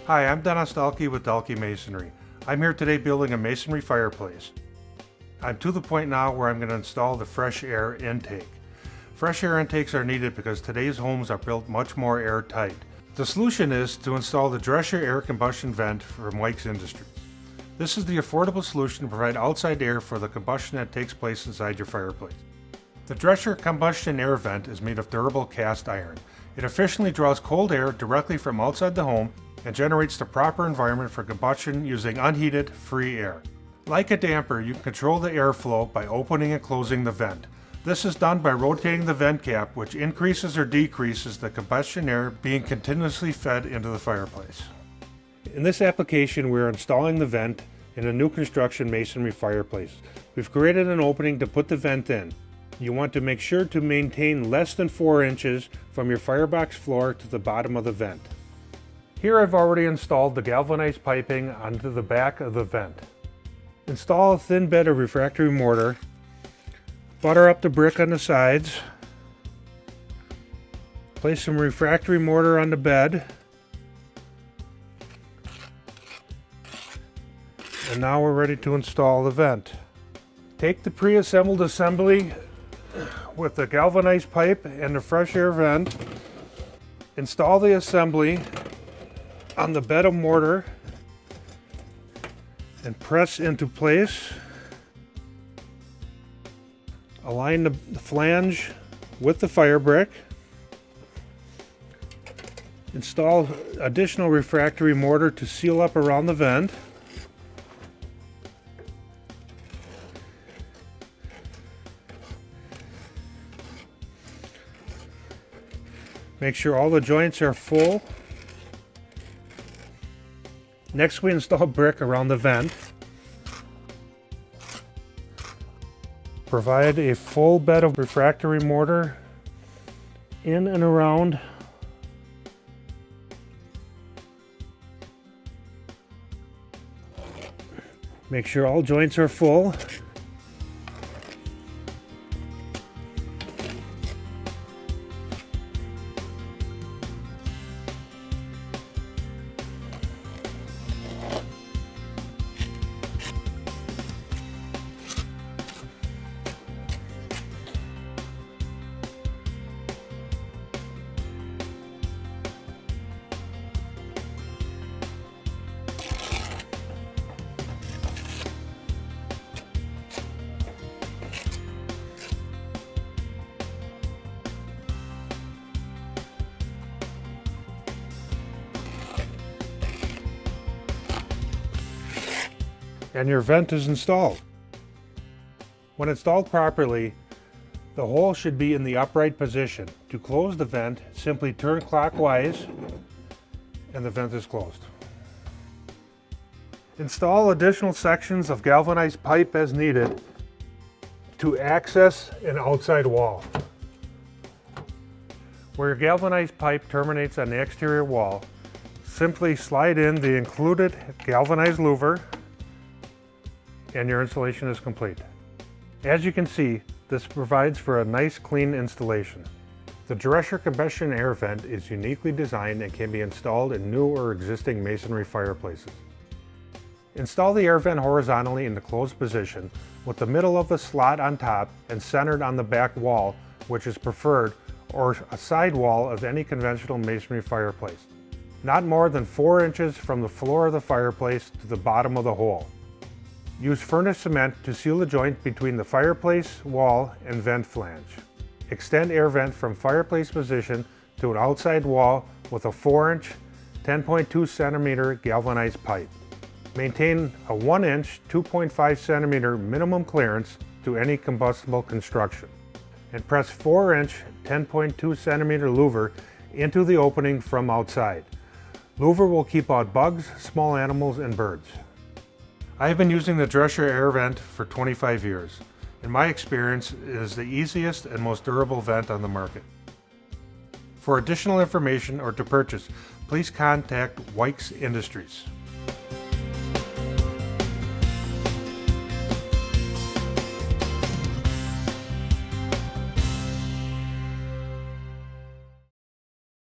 Hi, I'm Dennis Dahlke with Dahlke Masonry. I'm here today building a masonry fireplace. I'm to the point now where I'm going to install the fresh air intake. Fresh air intakes are needed because today's homes are built much more airtight. The solution is to install the Drescher Air Combustion Vent from Weix Industries. This is the affordable solution to provide outside air for the combustion that takes place inside your fireplace. The Drescher Combustion Air Vent is made of durable cast iron. It efficiently draws cold air directly from outside the home and generates the proper environment for combustion using unheated, free air. Like a damper, you can control the airflow by opening and closing the vent. This is done by rotating the vent cap, which increases or decreases the combustion air being continuously fed into the fireplace. In this application, we're installing the vent in a new construction masonry fireplace. We've created an opening to put the vent in. You want to make sure to maintain less than 4 inches from your firebox floor to the bottom of the vent. Here I've already installed the galvanized piping onto the back of the vent. Install a thin bed of refractory mortar, butter up the brick on the sides, place some refractory mortar on the bed, and now we're ready to install the vent. Take the pre-assembled assembly with the galvanized pipe and the fresh air vent, install the assembly on the bed of mortar and press into place. Align the flange with the fire brick. Install additional refractory mortar to seal up around the vent. Make sure all the joints are full. Next, we install brick around the vent. Provide a full bed of refractory mortar in and around. Make sure all joints are full. And your vent is installed. When installed properly, the hole should be in the upright position. To close the vent, simply turn clockwise and the vent is closed. Install additional sections of galvanized pipe as needed to access an outside wall. Where your galvanized pipe terminates on the exterior wall, simply slide in the included galvanized louver and your installation is complete. As you can see, this provides for a nice clean installation. The Drescher Combustion Air Vent is uniquely designed and can be installed in new or existing masonry fireplaces. Install the air vent horizontally in the closed position with the middle of the slot on top and centered on the back wall, which is preferred, or a side wall of any conventional masonry fireplace. Not more than 4 inches from the floor of the fireplace to the bottom of the hole. Use furnace cement to seal the joint between the fireplace wall and vent flange. Extend air vent from fireplace position to an outside wall with a 4-inch, 10.2 centimeter galvanized pipe. Maintain a 1-inch, 2.5 centimeter minimum clearance to any combustible construction. And press 4-inch, 10.2 centimeter louver into the opening from outside. Louver will keep out bugs, small animals, and birds. I have been using the Drescher Air Vent for 25 years. In my experience, it is the easiest and most durable vent on the market. For additional information or to purchase, please contact Weix Industries.